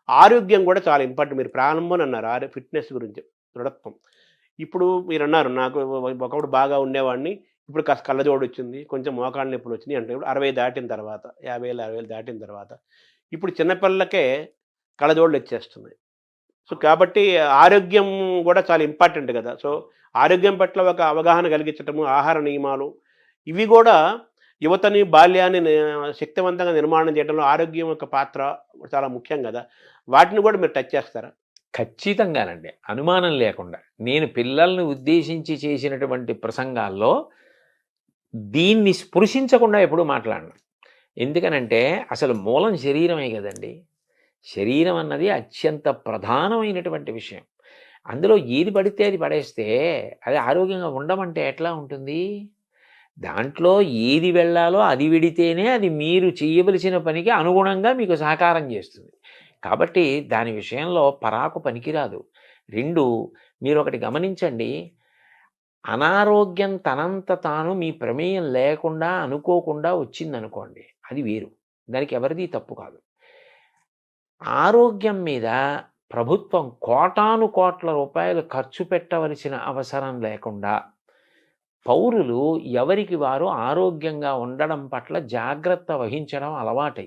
ఆరోగ్యం కూడా చాలా ఇంపార్టెంట్. మీరు ప్రారంభం అన్నారు ఫిట్‌నెస్ గురించి, దృఢత్వం. ఇప్పుడు మీరన్నారు నాకు ఒకప్పుడు బాగా ఉండేవాడిని. ఇప్పుడు కాస్త కళ్ళజోడొచ్చింది. కొంచెం మోకాళ్ళ నొప్పులొచ్చినియి అంటే ఇప్పుడు 60 దాటిన తర్వాత 50 ఏళ్ళు, 60 ఏళ్ళు దాటిన తర్వాత ఇప్పుడు చిన్న పిల్లలకే కళ్ళజోడులొచ్చేస్తున్నాయి. సో, కాబట్టి ఆరోగ్యం గూడా చాలా ఇంపార్టెంట్ గదా! సో, ఆరోగ్యం పట్ల ఒక అవగాహన కలిగించటము, ఆహార నియమాలు ఇవి గూడా యువతని, బాల్యాన్ని శక్తివంతంగా నిర్మాణం చేయడంలో ఆరోగ్యం యొక్క పాత్ర చాలా ముఖ్యం గదా! వాటిని గూడా మీరు టచ్ చేస్తారా? ఖచ్చితంగానండి. అనుమానం లేకుండా. నేను పిల్లల్ని ఉద్దేశించి చేసినటువంటి ప్రసంగాల్లో దీన్ని స్పృశించకుండా ఎప్పుడూ మాట్లాడను. ఎందుకనంటే అసలు మూలం శరీరమే గదండీ! శరీరం అన్నది అత్యంత ప్రధానమైనటువంటి విషయం. అందులో ఏది పడితే అది పడేస్తే అది ఆరోగ్యంగా ఉండమంటే ఎట్లా ఉంటుంది? దాంట్లో ఏది వెళ్ళాలో అది విడితేనే అది మీరు చేయవలసిన పనికి అనుగుణంగా మీకు సహకారం చేస్తుంది. కాబట్టి దాని విషయంలో పరాకు పనికిరాదు. 2 మీరొకటి గమనించండి. అనారోగ్యం తనంత తాను మీ ప్రమేయం లేకుండా అనుకోకుండా వచ్చిందనుకోండి, అది వేరు. దానికి ఎవరిది తప్పు కాదు. ఆరోగ్యం మీద ప్రభుత్వం కోటాను కోట్ల రూపాయలు ఖర్చు పెట్టవలసిన అవసరం లేకుండా పౌరులు ఎవరికి వారు ఆరోగ్యంగా ఉండడం పట్ల జాగ్రత్త వహించడం అలవాటై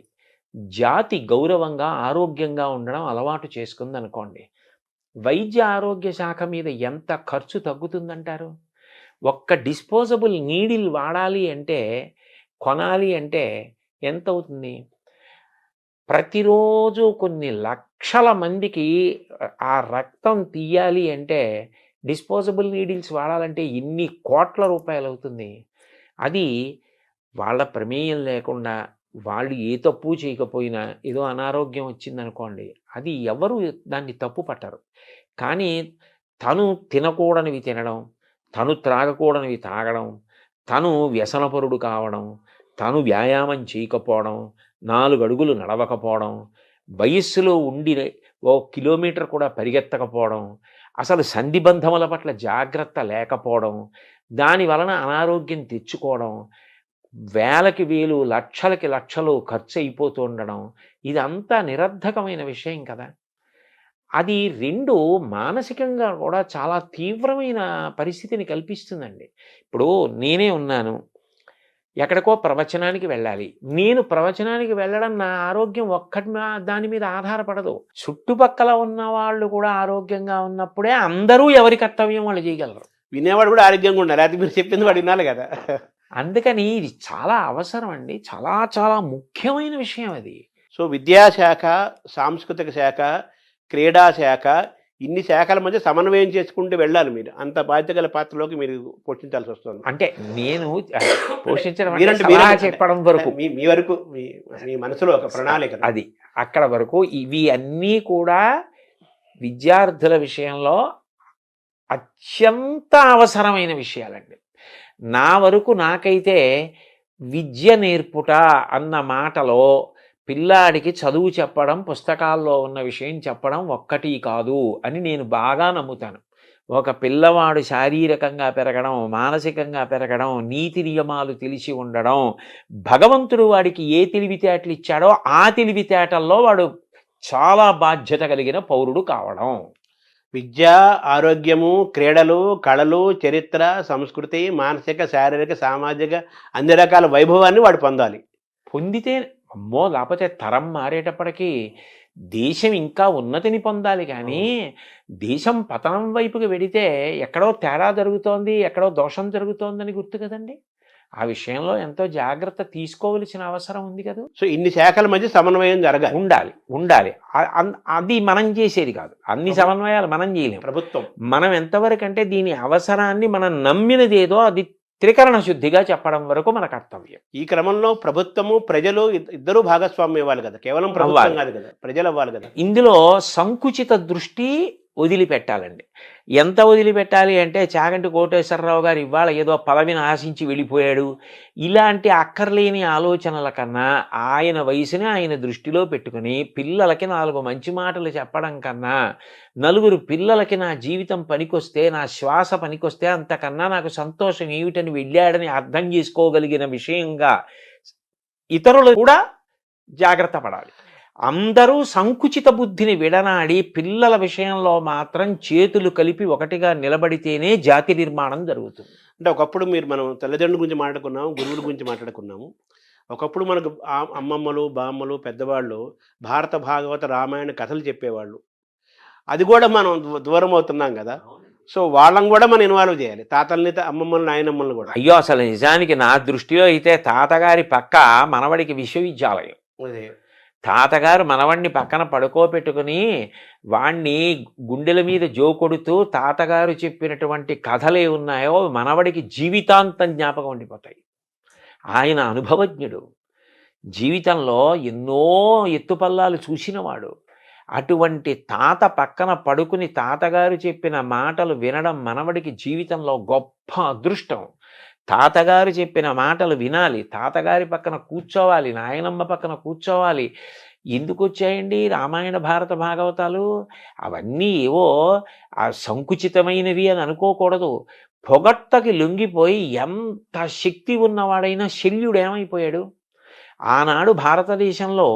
జాతి గౌరవంగా ఆరోగ్యంగా ఉండడం అలవాటు చేసుకుందనుకోండి, వైద్య ఆరోగ్య శాఖ మీద ఎంత ఖర్చు తగ్గుతుందంటారు? ఒక్క డిస్పోజబుల్ నీడిల్ వాడాలి అంటే, కొనాలి అంటే ఎంత అవుతుంది? ప్రతిరోజు కొన్ని లక్షల మందికి ఆ రక్తం తీయాలి అంటే డిస్పోజబుల్ నీడిల్స్ వాడాలంటే ఎన్ని కోట్ల రూపాయలు అవుతుంది. అది వాళ్ళ ప్రమేయం లేకుండా వాళ్ళు ఏ తప్పు చేయకపోయినా ఏదో అనారోగ్యం వచ్చిందనుకోండి, అది ఎవరు దాన్ని తప్పు పట్టరు. కానీ తను తినకూడనివి తినడం, తను త్రాగకూడనివి తాగడం, తను వ్యసనపరుడు కావడం, తను వ్యాయామం చేయకపోవడం, 4 అడుగులు నడవకపోవడం, వయస్సులో ఉండి 1 కిలోమీటర్ కూడా పరిగెత్తకపోవడం, అసలు సంధిబంధముల పట్ల జాగ్రత్త లేకపోవడం, దాని వలన అనారోగ్యం తెచ్చుకోవడం, వేలకి వేలు, లక్షలకి లక్షలు ఖర్చు అయిపోతూ ఉండడం, ఇదంతా నిరర్ధకమైన విషయం కదా! అది 2 మానసికంగా కూడా చాలా తీవ్రమైన పరిస్థితిని కల్పిస్తుందండి. ఇప్పుడు నేనే ఉన్నాను. ఎక్కడికో ప్రవచనానికి వెళ్ళాలి. నేను ప్రవచనానికి వెళ్ళడం నా ఆరోగ్యం దాని మీద ఆధారపడదు. చుట్టుపక్కల ఉన్న వాళ్ళు కూడా ఆరోగ్యంగా ఉన్నప్పుడే అందరూ ఎవరి కర్తవ్యం వాళ్ళు చేయగలరు. వినేవాడు కూడా ఆరోగ్యంగా ఉండాలి. అది మీరు చెప్పింది వాడు వినాలి కదా! అందుకని ఇది చాలా అవసరం అండి. చాలా చాలా ముఖ్యమైన విషయం అది. సో, విద్యాశాఖ, సాంస్కృతిక శాఖ, క్రీడా శాఖ ఇన్ని శాఖల మధ్య సమన్వయం చేసుకుంటూ వెళ్ళాలి మీరు. అంత బాధ్యత గల పాత్రలోకి మీరు పోషించాల్సి వస్తుంది. అంటే నేను పోషించడం చెప్పడం వరకు మీ వరకు మీ మనసులో ఒక ప్రణాళిక అది అక్కడ వరకు. ఇవి అన్నీ కూడా విద్యార్థుల విషయంలో అత్యంత అవసరమైన విషయాలండి. నా వరకు నాకైతే విద్య నేర్పుట అన్న మాటలో పిల్లాడికి చదువు చెప్పడం, పుస్తకాల్లో ఉన్న విషయం చెప్పడం ఒక్కటి కాదు అని నేను బాగా నమ్ముతాను. ఒక పిల్లవాడు శారీరకంగా పెరగడం, మానసికంగా పెరగడం, నీతి నియమాలు తెలిసి ఉండడం, భగవంతుడు వాడికి ఏ తెలివితేటలు ఇచ్చాడో ఆ తెలివితేటల్లో వాడు చాలా బాధ్యత కలిగిన పౌరుడు కావడం. విద్య, ఆరోగ్యము, క్రీడలు, కళలు, చరిత్ర, సంస్కృతి, మానసిక, శారీరక, సామాజిక అన్ని రకాల వైభవాన్ని వాడు పొందాలి. పొందితే అమ్మో, లేకపోతే తరం మారేటప్పటికీ దేశం ఇంకా ఉన్నతిని పొందాలి. కానీ దేశం పతనం వైపుకి వెడితే ఎక్కడో తేడా జరుగుతోంది, ఎక్కడో దోషం జరుగుతోందని గుర్తు కదండి. ఆ విషయంలో ఎంతో జాగ్రత్త తీసుకోవలసిన అవసరం ఉంది కదా. సో, ఇన్ని శాఖల మధ్య సమన్వయం జరగాలి, ఉండాలి. అది మనం చేసేది కాదు. అన్ని సమన్వయాలు మనం చేయలేము. ప్రభుత్వం మనం ఎంతవరకు అంటే దీని అవసరాన్ని మనం నమ్మినదేదో అది త్రికరణ శుద్ధిగా చెప్పడం వరకు మన కర్తవ్యం. ఈ క్రమంలో ప్రభుత్వము, ప్రజలు ఇద్దరూ భాగస్వామ్యం ఇవ్వాలి కదా. కేవలం ప్రభుత్వం కాదు కదా, ప్రజలు అవ్వాలి కదా. ఇందులో సంకుచిత దృష్టి వదిలిపెట్టాలండి. ఎంత వదిలిపెట్టాలి అంటే, చాగంటి కోటేశ్వరరావు గారు ఇవాళ ఏదో పదవిని ఆశించి వెళ్ళిపోయాడు, ఇలాంటి అక్కర్లేని ఆలోచనల కన్నా ఆయన వయసుని ఆయన దృష్టిలో పెట్టుకుని పిల్లలకి 4 మంచి మాటలు చెప్పడం కన్నా, నలుగురు పిల్లలకి నా జీవితం పనికొస్తే, నా శ్వాస పనికొస్తే అంతకన్నా నాకు సంతోషం ఏమిటని వెళ్ళాడని అర్థం చేసుకోగలిగిన విషయంగా ఇతరులు కూడా జాగ్రత్త పడాలి. అందరూ సంకుచిత బుద్ధిని విడనాడి పిల్లల విషయంలో మాత్రం చేతులు కలిపి ఒకటిగా నిలబడితేనే జాతి నిర్మాణం జరుగుతుంది. అంటే ఒకప్పుడు మనం తల్లిదండ్రుల గురించి మాట్లాడుకున్నాము, గురువుల గురించి మాట్లాడుకున్నాము. ఒకప్పుడు మనకు అమ్మమ్మలు, బామ్మలు, పెద్దవాళ్ళు భారత, భాగవత, రామాయణ కథలు చెప్పేవాళ్ళు. అది కూడా మనం దూరం అవుతున్నాం కదా! సో, వాళ్ళని కూడా మనం ఇన్వాల్వ్ చేయాలి. తాతల్ని, అమ్మమ్మల్ని, నాయనమ్మల్ని కూడా. అయ్యో! అసలు నిజానికి నా దృష్టిలో అయితే తాతగారి పక్క మనవడికి విశ్వవిద్యాలయం. అదే. తాతగారు మనవడిని పక్కన పడుకోబెట్టుకుని వాణ్ణి గుండెల మీద జోకొడుతూ తాతగారు చెప్పినటువంటి కథలే ఉన్నాయో మనవడికి జీవితాంతం జ్ఞాపకం ఉండిపోతాయి. ఆయన అనుభవజ్ఞుడు, జీవితంలో ఎన్నో ఎత్తుపల్లాలు చూసినవాడు. అటువంటి తాత పక్కన పడుకుని తాతగారు చెప్పిన మాటలు వినడం మనవడికి జీవితంలో గొప్ప అదృష్టం. తాతగారు చెప్పిన మాటలు వినాలి, తాతగారి పక్కన కూర్చోవాలి, నాయనమ్మ పక్కన కూర్చోవాలి. ఎందుకు వచ్చాయండి రామాయణ, భారత, భాగవతాలు? అవన్నీ ఏవో సంకుచితమైనవి అని అనుకోకూడదు. పొగట్టకి లొంగిపోయి ఎంత శక్తి ఉన్నవాడైనా శల్యుడు ఏమైపోయాడు? ఆనాడు భారతదేశంలో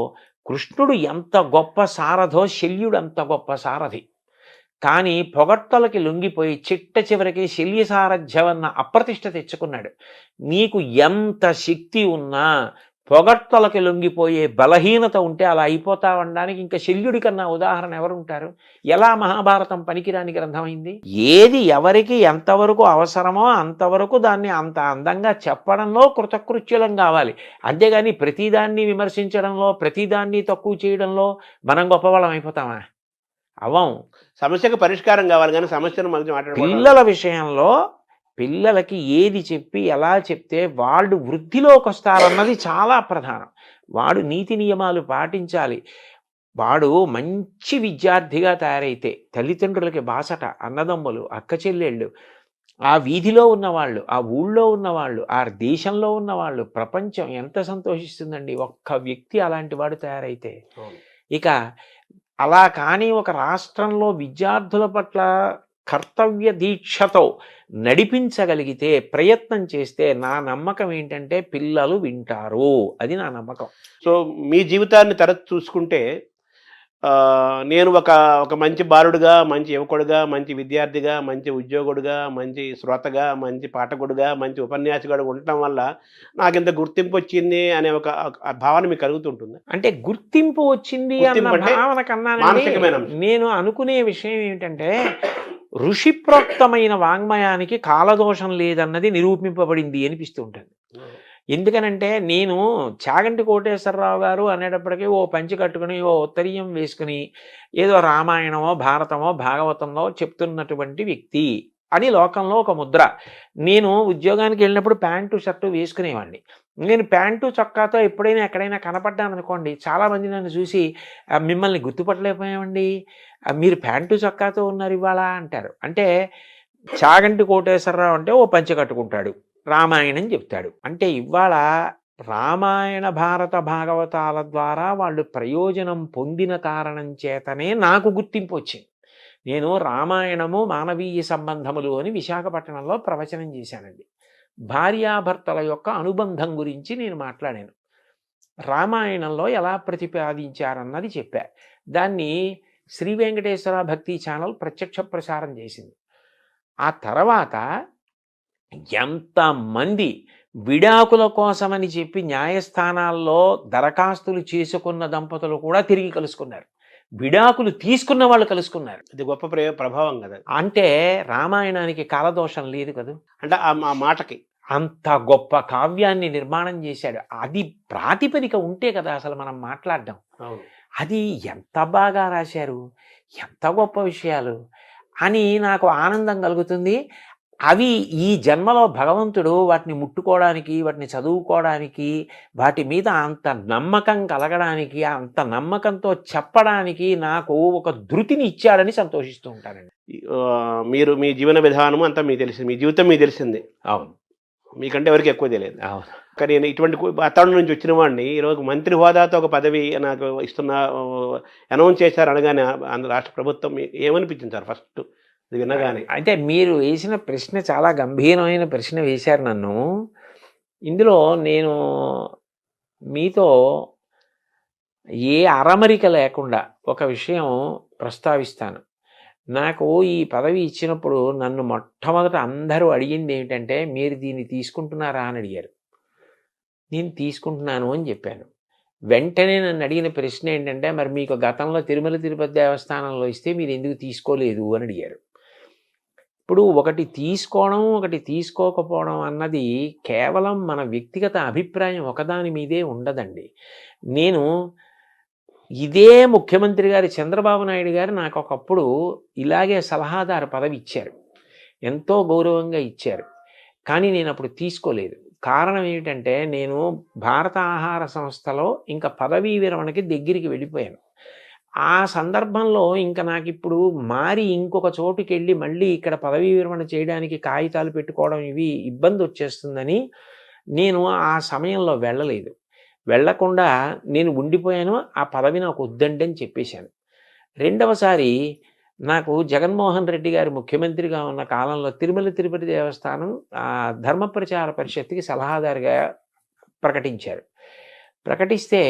కృష్ణుడు ఎంత గొప్ప సారథో శల్యుడు అంత గొప్ప సారథి. కానీ పొగట్టలకి లొంగిపోయి చిట్ట చివరికి శల్య సారథ్యమన్న అప్రతిష్ట తెచ్చుకున్నాడు. నీకు ఎంత శక్తి ఉన్నా పొగట్టలకి లొంగిపోయే బలహీనత ఉంటే అలా అయిపోతావనడానికి ఇంకా శల్యుడి కన్నా ఉదాహరణ ఎవరుంటారు? ఎలా మహాభారతం పనికిరాని గ్రంథమైంది? ఏది ఎవరికి ఎంతవరకు అవసరమో అంతవరకు దాన్ని అంత అందంగా చెప్పడంలో కృతకృత్యులం కావాలి. అంతేగాని ప్రతిదాన్ని విమర్శించడంలో, ప్రతిదాన్ని తక్కువ చేయడంలో మనం గొప్పవాళ్ళం అయిపోతామా? అవం. సమస్యకు పరిష్కారం కావాలి కానీ సమస్యను మధ్య మాట్లాడుకోవడం. పిల్లల విషయంలో పిల్లలకి ఏది చెప్పి ఎలా చెప్తే వాళ్ళు వృద్ధిలోకి వస్తారన్నది చాలా ప్రధానం. వాడు నీతి నియమాలు పాటించాలి. వాడు మంచి విద్యార్థిగా తయారైతే తల్లిదండ్రులకి బాసట, అన్నదమ్ములు, అక్క చెల్లెళ్ళు, ఆ వీధిలో ఉన్నవాళ్ళు, ఆ ఊళ్ళో ఉన్నవాళ్ళు, ఆ దేశంలో ఉన్నవాళ్ళు, ప్రపంచం ఎంత సంతోషిస్తుందండి ఒక్క వ్యక్తి అలాంటి వాడు తయారైతే. ఇక అలా కానీ ఒక రాష్ట్రంలో విద్యార్థుల పట్ల కర్తవ్య దీక్షతో నడిపించగలిగితే, ప్రయత్నం చేస్తే నా నమ్మకం ఏంటంటే పిల్లలు వింటారు. అది నా నమ్మకం. సో, మీ జీవితాన్ని తరచు చూసుకుంటే నేను ఒక మంచి బాలుడుగా, మంచి యువకుడుగా, మంచి విద్యార్థిగా, మంచి ఉద్యోగుడుగా, మంచి శ్రోతగా, మంచి పాఠకుడుగా, మంచి ఉపన్యాసకుడుగా ఉండటం వల్ల నాకింత గుర్తింపు వచ్చింది అనే ఒక భావన మీకు కలుగుతుంటుంది. అంటే గుర్తింపు వచ్చింది అన్న భావన కన్నా నేను అనుకునే విషయం ఏమిటంటే ఋషిప్రోక్తమైన వాంగ్మయానికి కాలదోషం లేదన్నది నిరూపింపబడింది అనిపిస్తూ ఉంటుంది. ఎందుకనంటే నేను చాగంటి కోటేశ్వరరావు గారు అనేటప్పటికీ ఓ పంచి కట్టుకుని, ఓ ఉత్తరీయం వేసుకుని ఏదో రామాయణమో, భారతమో, భాగవతంలో చెప్తున్నటువంటి వ్యక్తి అని లోకంలో ఒక ముద్ర. నేను ఉద్యోగానికి వెళ్ళినప్పుడు ప్యాంటు షర్టు వేసుకునేవాడిని. నేను ప్యాంటు చొక్కాతో ఎప్పుడైనా ఎక్కడైనా కనపడ్డాను అనుకోండి, చాలామంది నన్ను చూసి మిమ్మల్ని గుర్తుపట్టలేకపోయామండి, మీరు ప్యాంటు చొక్కాతో ఉన్నారు ఇవాళ అంటారు. అంటే చాగంటి కోటేశ్వరరావు అంటే ఓ పంచి కట్టుకుంటాడు, రామాయణం చెప్తాడు. అంటే ఇవాళ రామాయణ, భారత, భాగవతాల ద్వారా వాళ్ళు ప్రయోజనం పొందిన కారణం చేతనే నాకు గుర్తింపు వచ్చింది. నేను రామాయణము మానవీయ సంబంధములు అని విశాఖపట్నంలో ప్రవచనం చేశానండి. భార్యాభర్తల యొక్క అనుబంధం గురించి నేను మాట్లాడాను. రామాయణంలో ఎలా ప్రతిపాదించారన్నది చెప్పా. దాన్ని శ్రీ వెంకటేశ్వర భక్తి ఛానల్ ప్రత్యక్ష ప్రసారం చేసింది. ఆ తర్వాత ఎంతమంది విడాకుల కోసమని చెప్పి న్యాయస్థానాల్లో దరఖాస్తులు చేసుకున్న దంపతులు కూడా తిరిగి కలుసుకున్నారు. విడాకులు తీసుకున్న వాళ్ళు కలుసుకున్నారు. ఇది గొప్ప ప్రభావం కదా. అంటే రామాయణానికి కాలదోషం లేదు కదా. అంటే ఆ మాటకి అంత గొప్ప కావ్యాన్ని నిర్మాణం చేశాడు. అది ప్రాతిపదిక ఉంటే కదా అసలు మనం మాట్లాడడం. అది ఎంత బాగా రాశారు, ఎంత గొప్ప విషయాలు అని నాకు ఆనందం కలుగుతుంది. అవి ఈ జన్మలో భగవంతుడు వాటిని ముట్టుకోవడానికి, వాటిని చదువుకోవడానికి, వాటి మీద అంత నమ్మకం కలగడానికి, అంత నమ్మకంతో చెప్పడానికి నాకు ఒక ధృతిని ఇచ్చాడని సంతోషిస్తూ ఉంటానండి. మీరు మీ జీవన విధానం అంతా మీకు తెలిసింది, మీ జీవితం మీకు తెలిసింది. అవును, మీకంటే ఎవరికి ఎక్కువ తెలియదు. అవును. కానీ నేను ఇటువంటి వాతావరణం నుంచి వచ్చిన వాడిని ఈరోజు మంత్రి హోదాతో ఒక పదవి నాకు అనౌన్స్ చేశారు అనగానే రాష్ట్ర ప్రభుత్వం ఏమనిపించింది సార్ ఫస్ట్ వినగానే? అయితే మీరు వేసిన ప్రశ్న చాలా గంభీరమైన ప్రశ్న వేశారు నన్ను. ఇందులో నేను మీతో ఏ అరమరిక లేకుండా ఒక విషయం ప్రస్తావిస్తాను. నాకు ఈ పదవి ఇచ్చినప్పుడు నన్ను మొట్టమొదట అందరూ అడిగింది ఏమిటంటే, "మీరు దీన్ని తీసుకుంటున్నారా?" అని అడిగారు. నేను తీసుకుంటున్నాను అని చెప్పాను. వెంటనే నన్ను అడిగిన ప్రశ్న ఏంటంటే, "మరి మీకు గతంలో తిరుమల తిరుపతి దేవస్థానంలో ఇస్తే మీరు ఎందుకు తీసుకోలేదు?" అని అడిగారు. ఇప్పుడు ఒకటి తీసుకోవడం, ఒకటి తీసుకోకపోవడం అన్నది కేవలం మన వ్యక్తిగత అభిప్రాయం ఒకదాని మీదే ఉండదండి. నేను ఇదే ముఖ్యమంత్రి గారు చంద్రబాబు నాయుడు గారు నాకు ఒకప్పుడు ఇలాగే సలహాదారు పదవి ఇచ్చారు. ఎంతో గౌరవంగా ఇచ్చారు. కానీ నేను అప్పుడు తీసుకోలేదు. కారణం ఏమిటంటే, నేను భారత ఆహార సంస్థలో ఇంకా పదవీ విరమణకి దగ్గరికి వెళ్ళిపోయాను. ఆ సందర్భంలో ఇంక నాకిప్పుడు మారి ఇంకొక చోటుకెళ్ళి మళ్ళీ ఇక్కడ పదవీ విరమణ చేయడానికి కాగితాలు పెట్టుకోవడం ఇవి ఇబ్బందొచ్చేస్తుందని నేను ఆ సమయంలో వెళ్ళలేదు. వెళ్ళకుండా నేను ఉండిపోయాను. ఆ పదవి నాకు వద్దండి అని చెప్పేశాను. రెండవసారి నాకు జగన్మోహన్ రెడ్డి గారు ముఖ్యమంత్రిగా ఉన్న కాలంలో తిరుమల తిరుపతి దేవస్థానం ధర్మ ప్రచార పరిషత్తుకి సలహాదారుగా ప్రకటించారు. ప్రకటిస్తే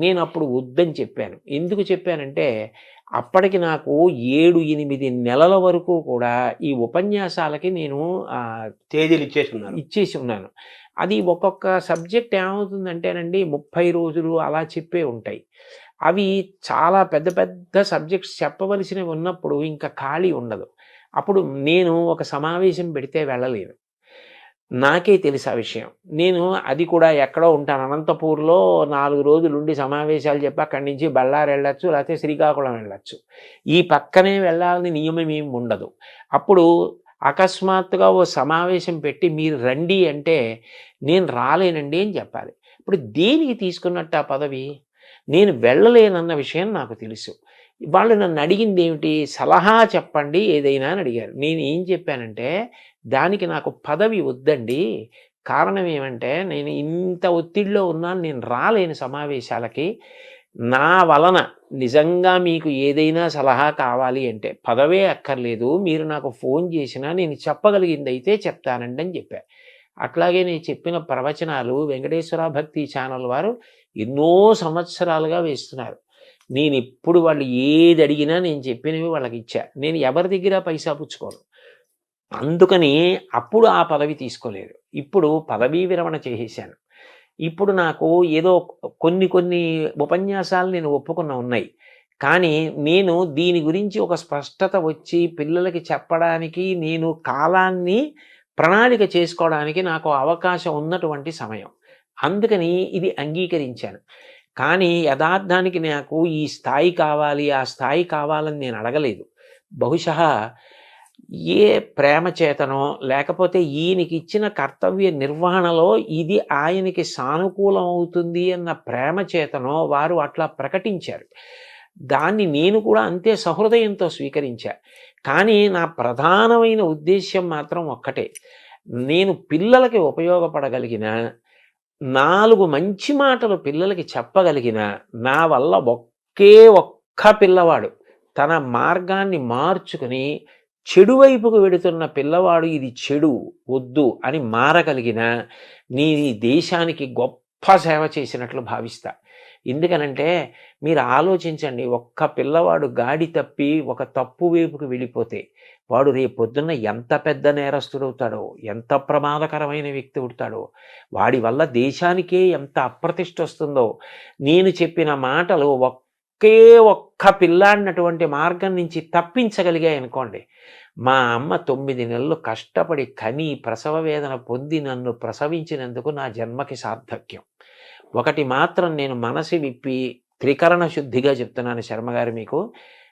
నేను అప్పుడు వద్దని చెప్పాను. ఎందుకు చెప్పానంటే, అప్పటికి నాకు 7, 8 నెలల వరకు కూడా ఈ ఉపన్యాసాలకి నేను తేదీలు ఇచ్చేసి ఉన్నాను. అది ఒక్కొక్క సబ్జెక్ట్ ఏమవుతుందంటేనండి 30 రోజులు అలా చెప్పే ఉంటాయి. అవి చాలా పెద్ద పెద్ద సబ్జెక్ట్స్ చెప్పవలసినవి ఉన్నప్పుడు ఇంకా ఖాళీ ఉండదు. అప్పుడు నేను ఒక సమావేశం పెడితే వెళ్ళలేను. నాకే తెలుసు ఆ విషయం. నేను అది కూడా ఎక్కడో ఉంటాను. అనంతపూర్‌లో 4 రోజులు ఉండి సమావేశాలు చెప్పి అక్కడి నుంచి బళ్ళారి వెళ్ళొచ్చు, లేకపోతే శ్రీకాకుళం వెళ్ళొచ్చు. ఈ పక్కనే వెళ్ళాలని నియమం ఏమి ఉండదు. అప్పుడు అకస్మాత్తుగా ఓ సమావేశం పెట్టి మీరు రండి అంటే నేను రాలేనండి అని చెప్పాలి. ఇప్పుడు దేనికి తీసుకున్నట్టు ఆ పదవి? నేను వెళ్ళలేనన్న విషయం నాకు తెలుసు. వాళ్ళు నన్ను అడిగింది ఏమిటి? సలహా చెప్పండి ఏదైనా అని అడిగారు. నేను ఏం చెప్పానంటే, దానికి నాకు పదవి వద్దండి. కారణం ఏమంటే, నేను ఇంత ఒత్తిడిలో ఉన్నాను, నేను రాలేను సమావేశాలకి. నా వలన నిజంగా మీకు ఏదైనా సలహా కావాలి అంటే పదవే అక్కర్లేదు. మీరు నాకు ఫోన్ చేసినా నేను చెప్పగలిగిందైతే చెప్తానండి అని చెప్పా. అట్లాగే నేను చెప్పిన ప్రవచనాలు వెంకటేశ్వర భక్తి ఛానల్ వారు ఎన్నో సంవత్సరాలుగా వేస్తున్నారు. నేనెప్పుడు వాళ్ళు ఏది అడిగినా నేను చెప్పినవి వాళ్ళకి ఇచ్చా. నేను ఎవరి దగ్గర పైసా పుచ్చుకోను. అందుకని అప్పుడు ఆ పదవి తీసుకోలేదు. ఇప్పుడు పదవీ విరమణ చేసేశాను. ఇప్పుడు నాకు ఏదో కొన్ని ఉపన్యాసాలు నేను ఒప్పుకున్న ఉన్నాయి. కానీ నేను దీని గురించి ఒక స్పష్టత వచ్చి పిల్లలకి చెప్పడానికి నేను కాలాన్ని ప్రణాళిక చేసుకోవడానికి నాకు అవకాశం ఉన్నటువంటి సమయం. అందుకని ఇది అంగీకరించాను. కానీ యథార్థానికి నాకు ఈ స్థాయి కావాలి, ఆ స్థాయి కావాలని నేను అడగలేదు. బహుశः ఏ ప్రేమ చేతనో లేకపోతే ఈయనకి ఇచ్చిన కర్తవ్య నిర్వహణలో ఇది ఆయనకి సానుకూలం అవుతుంది అన్న ప్రేమ చేతనో వారు అట్లా ప్రకటించారు. దాన్ని నేను కూడా అంతే సహృదయంతో స్వీకరించా. కానీ నా ప్రధానమైన ఉద్దేశ్యం మాత్రం ఒక్కటే. నేను పిల్లలకి ఉపయోగపడగలిగిన 4 మంచి మాటలు పిల్లలకి చెప్పగలిగిన నా వల్ల ఒక్క పిల్లవాడు తన మార్గాన్ని మార్చుకుని చెడు వైపుకు వెడుతున్న పిల్లవాడు ఇది చెడు వద్దు అని మారగలిగిన నీ దేశానికి గొప్ప సేవ చేసినట్లు భావిస్తా. ఎందుకనంటే మీరు ఆలోచించండి, ఒక్క పిల్లవాడు గాడి తప్పి ఒక తప్పు వైపుకు వెళ్ళిపోతే వాడు రేపొద్దున్న ఎంత పెద్ద నేరస్తుడవుతాడో, ఎంత ప్రమాదకరమైన వ్యక్తి అవుతాడో, వాడి వల్ల దేశానికే ఎంత అప్రతిష్ట వస్తుందో. నేను చెప్పిన మాటలు ఒక్క పిల్లాడినటువంటి మార్గం నుంచి తప్పించగలిగాయి అనుకోండి. మా అమ్మ 9 నెలలు కష్టపడి కని ప్రసవ వేదన పొంది నన్ను ప్రసవించినందుకు నా జన్మకి సార్థక్యం. ఒకటి మాత్రం నేను మనసు విప్పి త్రికరణ శుద్ధిగా చెప్తున్నాను శర్మగారు మీకు,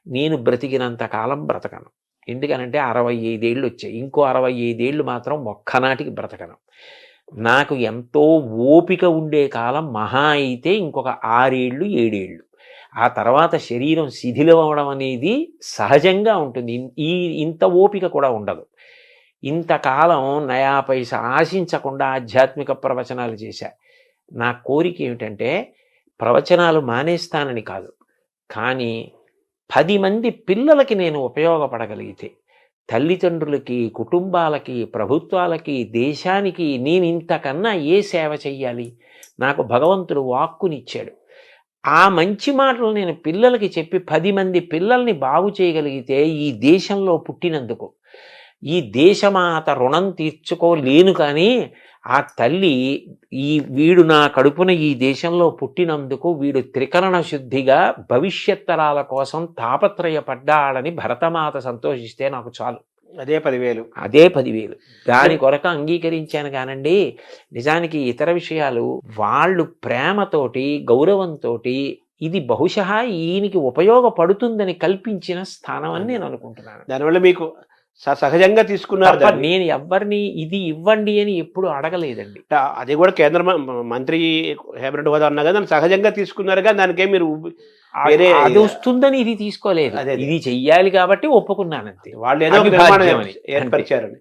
నేను బ్రతికినంత కాలం బ్రతకను. ఎందుకనంటే 65 ఏళ్ళు వచ్చాయి. ఇంకో 65 ఏళ్ళు మాత్రం ఒక్కనాటికి బ్రతకను. నాకు ఎంతో ఓపిక ఉండే కాలం మహా అయితే ఇంకొక 6 ఏళ్ళు 7 ఏళ్ళు. ఆ తర్వాత శరీరం శిథిలం అవడం అనేది సహజంగా ఉంటుంది. ఇంత ఓపిక కూడా ఉండదు. ఇంతకాలం నయా పైసా ఆశించకుండా ఆధ్యాత్మిక ప్రవచనాలు చేశా. నా కోరిక ఏమిటంటే ప్రవచనాలు మానేస్తానని కాదు, కానీ 10 మంది పిల్లలకి నేను ఉపయోగపడగలిగితే, తల్లిదండ్రులకి, కుటుంబాలకి, ప్రభుత్వాలకి, దేశానికి నేను ఇంతకన్నా ఏ సేవ చెయ్యాలి? నాకు భగవంతుడు వాక్కునిచ్చాడు. ఆ మంచి మాటలు నేను పిల్లలకి చెప్పి 10 మంది పిల్లల్ని బాగు చేయగలిగితే ఈ దేశంలో పుట్టినందుకు, ఈ దేశమాత రుణం తీర్చుకోలేను కానీ ఆ తల్లి వీడు నా కడుపున ఈ దేశంలో పుట్టినందుకు వీడు త్రికరణ శుద్ధిగా భవిష్యత్ తరాల కోసం తాపత్రయపడ్డాడని భరతమాత సంతోషిస్తే నాకు చాలు. అదే 10,000. అదే 10,000. దాని కొరకు అంగీకరించాను కానండి. నిజానికి ఇతర విషయాలు వాళ్ళు ప్రేమతోటి గౌరవంతోటి ఇది బహుశः ఈయనకి ఉపయోగపడుతుందని కల్పించిన స్థానం అని నేను అనుకుంటున్నాను. దానివల్ల మీకు సహజంగా తీసుకున్నారు తప్ప దాన్ని. నేను ఎవ్వరిని ఇది ఇవ్వండి అని ఎప్పుడు అడగలేదండి. అది కూడా కేంద్ర మంత్రి కేబినెట్ హోదా అన్నా కదా, దాన్ని సహజంగా తీసుకున్నారు కానీ దానికే మీరు వేరే అది వస్తుందని ఇది తీసుకోలేదు. అదే. ఇది చెయ్యాలి కాబట్టి ఒప్పుకున్నానంతే. వాళ్ళు ఏదో ఒక అవిభాజ్యం నిర్మాణం అని. ఏర్పరిచారని.